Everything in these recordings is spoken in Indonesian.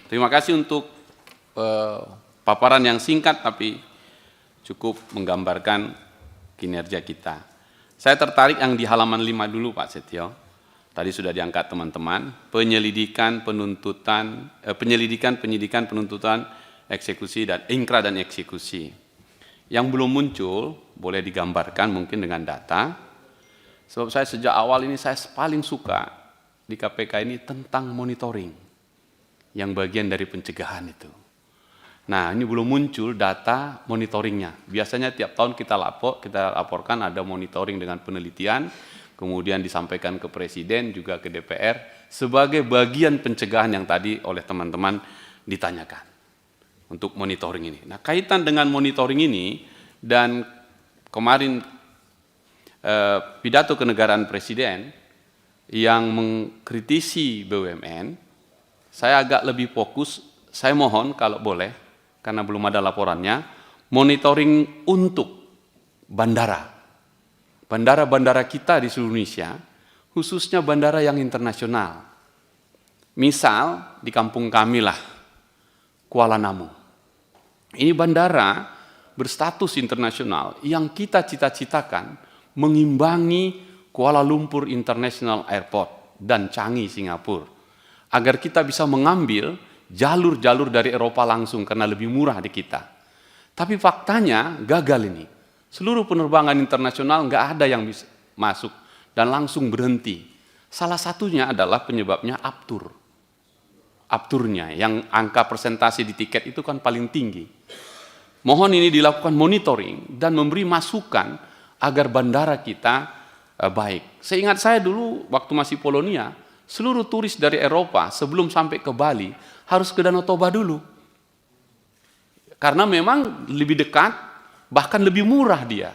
Terima kasih untuk paparan yang singkat tapi cukup menggambarkan kinerja kita. Saya tertarik yang di halaman 5 dulu Pak Setio. Tadi sudah diangkat teman-teman, penyelidikan, penyidikan, penuntutan, eksekusi dan ingkrah dan eksekusi. Yang belum muncul boleh digambarkan mungkin dengan data. Sebab saya sejak awal ini saya paling suka di KPK ini tentang monitoring, yang bagian dari pencegahan itu. Nah, ini belum muncul data monitoringnya. Biasanya tiap tahun kita laporkan ada monitoring dengan penelitian, kemudian disampaikan ke Presiden, juga ke DPR, sebagai bagian pencegahan yang tadi oleh teman-teman ditanyakan untuk monitoring ini. Nah, kaitan dengan monitoring ini, dan kemarin pidato kenegaraan Presiden yang mengkritisi BUMN, saya agak lebih fokus, saya mohon kalau boleh, karena belum ada laporannya, monitoring untuk bandara kita di seluruh Indonesia, khususnya bandara yang internasional. Misal di kampung kami lah, Kuala Namu. Ini bandara berstatus internasional yang kita cita-citakan mengimbangi Kuala Lumpur International Airport dan Changi Singapura, agar kita bisa mengambil jalur-jalur dari Eropa langsung karena lebih murah di kita. Tapi faktanya gagal ini. Seluruh penerbangan internasional nggak ada yang bisa masuk dan langsung berhenti. Salah satunya adalah penyebabnya Apturnya, yang angka persentase di tiket itu kan paling tinggi. Mohon ini dilakukan monitoring dan memberi masukan agar bandara kita baik. Seingat saya dulu waktu masih Polonia, seluruh turis dari Eropa sebelum sampai ke Bali harus ke Danau Toba dulu. Karena memang lebih dekat, bahkan lebih murah dia.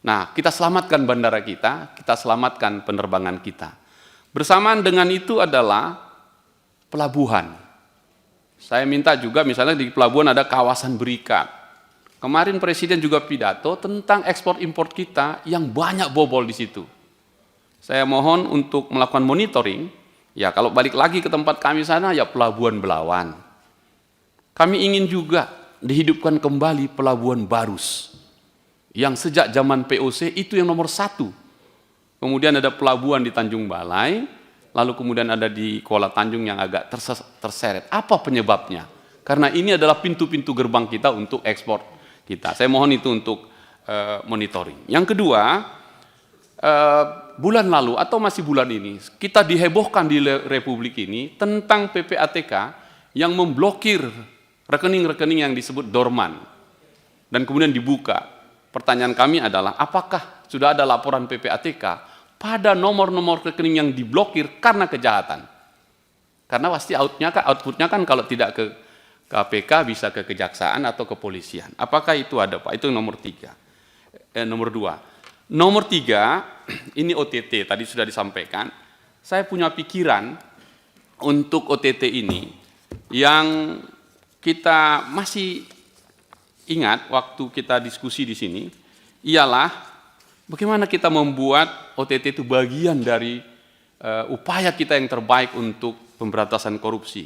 Nah, kita selamatkan bandara kita selamatkan penerbangan kita. Bersamaan dengan itu adalah pelabuhan. Saya minta juga misalnya di pelabuhan ada kawasan berikat. Kemarin Presiden juga pidato tentang ekspor impor kita yang banyak bobol di situ. Saya mohon untuk melakukan monitoring. Ya, kalau balik lagi ke tempat kami sana, ya Pelabuhan Belawan. Kami ingin juga dihidupkan kembali Pelabuhan Barus, yang sejak zaman POC itu yang nomor 1. Kemudian ada pelabuhan di Tanjung Balai, lalu kemudian ada di Kuala Tanjung yang agak terseret. Apa penyebabnya? Karena ini adalah pintu-pintu gerbang kita untuk ekspor kita. Saya mohon itu untuk monitoring. Yang kedua, bulan lalu atau masih bulan ini, kita dihebohkan di Republik ini tentang PPATK yang memblokir rekening-rekening yang disebut dorman dan kemudian dibuka. Pertanyaan kami adalah, apakah sudah ada laporan PPATK pada nomor-nomor rekening yang diblokir karena kejahatan? Karena pasti outputnya kan kalau tidak ke KPK bisa ke kejaksaan atau kepolisian. Apakah itu ada Pak? Itu nomor 3. Nomor 2. Nomor 3, ini OTT, tadi sudah disampaikan. Saya punya pikiran untuk OTT ini yang kita masih ingat waktu kita diskusi di sini, ialah bagaimana kita membuat OTT itu bagian dari upaya kita yang terbaik untuk pemberantasan korupsi.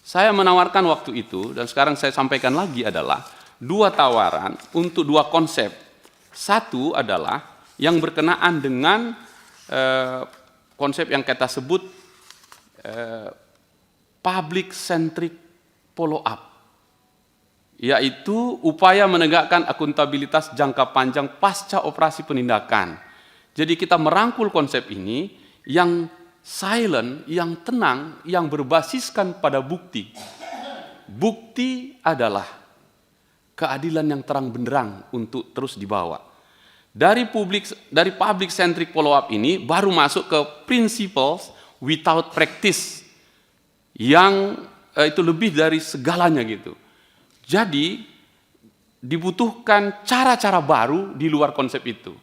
Saya menawarkan waktu itu, dan sekarang saya sampaikan lagi adalah 2 tawaran untuk 2 konsep. Satu adalah yang berkenaan dengan konsep yang kita sebut public centric follow up, yaitu upaya menegakkan akuntabilitas jangka panjang pasca operasi penindakan. Jadi kita merangkul konsep ini yang silent, yang tenang, yang berbasiskan pada bukti. Bukti adalah keadilan yang terang benderang untuk terus dibawa. Dari public centric follow up ini baru masuk ke principles without practice, yang itu lebih dari segalanya gitu. Jadi dibutuhkan cara-cara baru di luar konsep itu.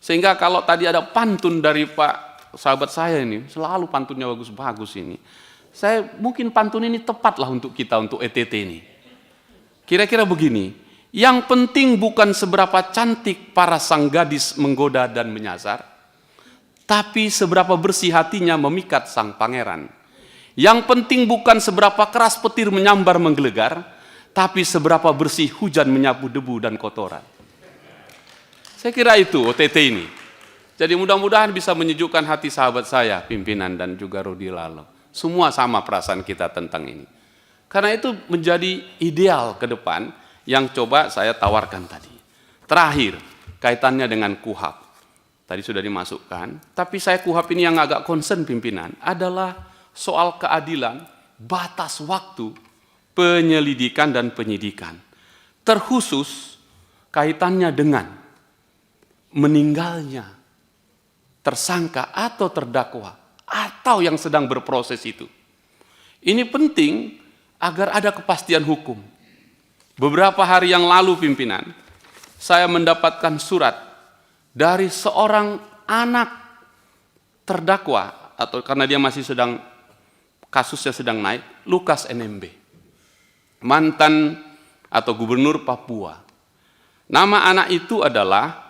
Sehingga kalau tadi ada pantun dari Pak sahabat saya ini, selalu pantunnya bagus-bagus ini. Saya mungkin pantun ini tepatlah untuk kita, untuk ETT ini. Kira-kira begini, yang penting bukan seberapa cantik para sang gadis menggoda dan menyasar, tapi seberapa bersih hatinya memikat sang pangeran. Yang penting bukan seberapa keras petir menyambar menggelegar, tapi seberapa bersih hujan menyapu debu dan kotoran. Saya kira itu OTT ini. Jadi mudah-mudahan bisa menyejukkan hati sahabat saya, pimpinan dan juga Rudi Lalo. Semua sama perasaan kita tentang ini. Karena itu menjadi ideal ke depan yang coba saya tawarkan tadi. Terakhir, kaitannya dengan KUHP. Tadi sudah dimasukkan, tapi saya KUHP ini yang agak concern pimpinan adalah soal keadilan, batas waktu penyelidikan dan penyidikan. Terkhusus kaitannya dengan meninggalnya tersangka atau terdakwa atau yang sedang berproses itu. Ini penting agar ada kepastian hukum. Beberapa hari yang lalu pimpinan, saya mendapatkan surat dari seorang anak terdakwa, atau karena dia masih kasusnya sedang naik, Lukas NMB, mantan atau gubernur Papua. Nama anak itu adalah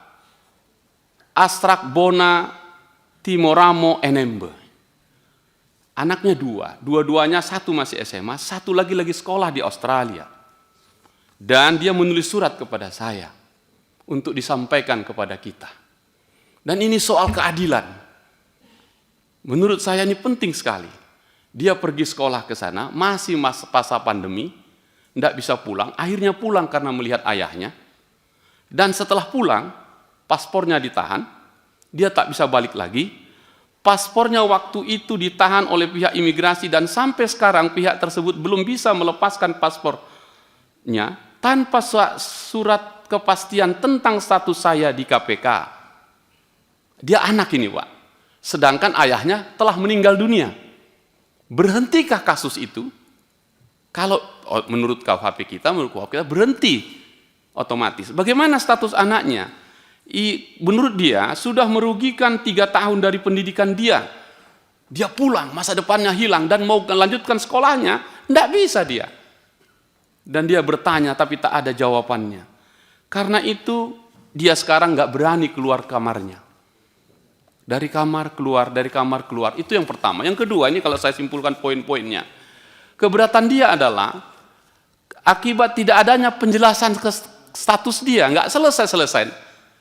Astrak Bona Timoramo NMB. Anaknya dua-duanya satu masih SMA, satu lagi sekolah di Australia. Dan dia menulis surat kepada saya untuk disampaikan kepada kita. Dan ini soal keadilan. Menurut saya ini penting sekali. Dia pergi sekolah ke sana, masih masa pandemi, tidak bisa pulang, akhirnya pulang karena melihat ayahnya. Dan setelah pulang, paspornya ditahan, dia tak bisa balik lagi. Paspornya waktu itu ditahan oleh pihak imigrasi dan sampai sekarang pihak tersebut belum bisa melepaskan paspornya tanpa surat kepastian tentang status saya di KPK. Dia anak ini, Pak. Sedangkan ayahnya telah meninggal dunia. Berhentikah kasus itu? Kalau menurut KUHP kita, berhenti otomatis. Bagaimana status anaknya? Menurut dia sudah merugikan 3 tahun dari pendidikan dia. Dia pulang, masa depannya hilang dan mau melanjutkan sekolahnya, tidak bisa dia. Dan dia bertanya tapi tak ada jawabannya. Karena itu dia sekarang nggak berani keluar kamarnya. Dari kamar keluar, itu yang pertama. Yang kedua, ini kalau saya simpulkan poin-poinnya. Keberatan dia adalah akibat tidak adanya penjelasan ke status dia, nggak selesai.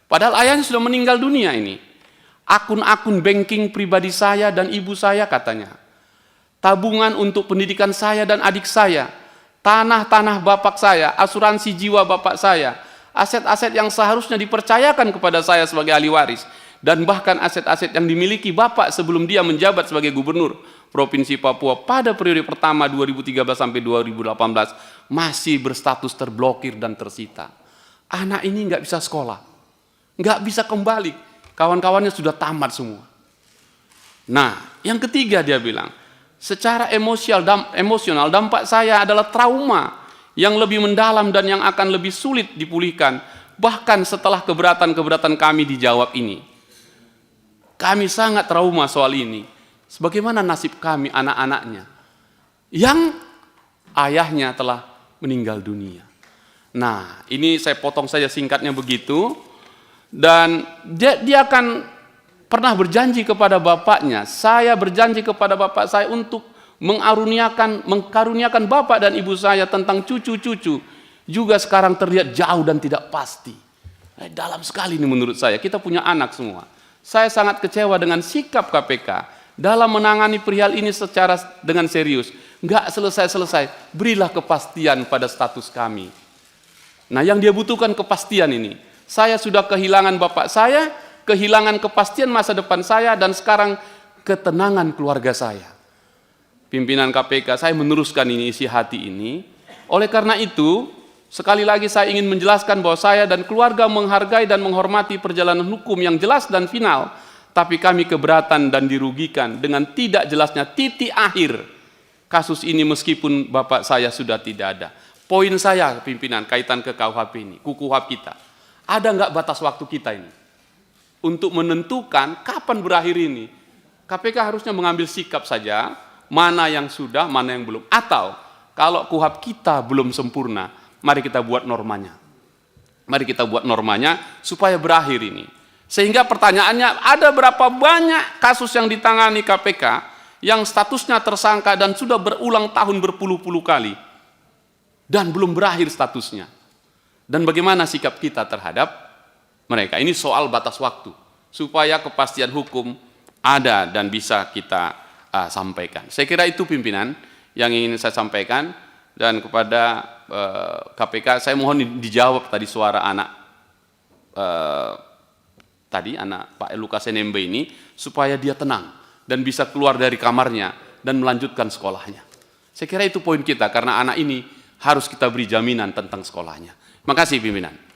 Padahal ayahnya sudah meninggal dunia ini. Akun-akun banking pribadi saya dan ibu saya katanya. Tabungan untuk pendidikan saya dan adik saya. Tanah-tanah bapak saya, asuransi jiwa bapak saya. Aset-aset yang seharusnya dipercayakan kepada saya sebagai ahli waris. Dan bahkan aset-aset yang dimiliki Bapak sebelum dia menjabat sebagai gubernur Provinsi Papua pada periode pertama 2013 sampai 2018 masih berstatus terblokir dan tersita. Anak ini nggak bisa sekolah, nggak bisa kembali, kawan-kawannya sudah tamat semua. Nah, yang ketiga dia bilang, secara emosional dampak saya adalah trauma yang lebih mendalam dan yang akan lebih sulit dipulihkan, bahkan setelah keberatan-keberatan kami dijawab ini. Kami sangat trauma soal ini. Sebagaimana nasib kami anak-anaknya yang ayahnya telah meninggal dunia. Nah, ini saya potong saja singkatnya begitu. Dan dia akan pernah berjanji kepada bapaknya, saya berjanji kepada bapak saya untuk mengkaruniakan bapak dan ibu saya tentang cucu-cucu. Juga sekarang terlihat jauh dan tidak pasti. Dalam sekali ini menurut saya, kita punya anak semua. Saya sangat kecewa dengan sikap KPK dalam menangani perihal ini dengan serius. Nggak selesai-selesai, berilah kepastian pada status kami. Nah, yang dia butuhkan kepastian ini. Saya sudah kehilangan bapak saya, kehilangan kepastian masa depan saya, dan sekarang ketenangan keluarga saya. Pimpinan KPK, saya meneruskan ini isi hati ini. Oleh karena itu, sekali lagi saya ingin menjelaskan bahwa saya dan keluarga menghargai dan menghormati perjalanan hukum yang jelas dan final, tapi kami keberatan dan dirugikan dengan tidak jelasnya titik akhir kasus ini meskipun bapak saya sudah tidak ada. Poin saya, pimpinan, kaitan ke KUHP ini, KUHP kita. Ada nggak batas waktu kita ini? Untuk menentukan kapan berakhir ini. KPK harusnya mengambil sikap saja, mana yang sudah, mana yang belum. Atau, kalau KUHP kita belum sempurna, mari kita buat normanya. Mari kita buat normanya supaya berakhir ini. Sehingga pertanyaannya, ada berapa banyak kasus yang ditangani KPK yang statusnya tersangka dan sudah berulang tahun berpuluh-puluh kali dan belum berakhir statusnya. Dan bagaimana sikap kita terhadap mereka? Ini soal batas waktu supaya kepastian hukum ada dan bisa kita sampaikan. Saya kira itu pimpinan yang ingin saya sampaikan, dan kepada KPK saya mohon dijawab tadi suara anak anak Pak Lukas NMB ini, supaya dia tenang dan bisa keluar dari kamarnya dan melanjutkan sekolahnya. Saya kira itu poin kita, karena anak ini harus kita beri jaminan tentang sekolahnya. Terima kasih pimpinan.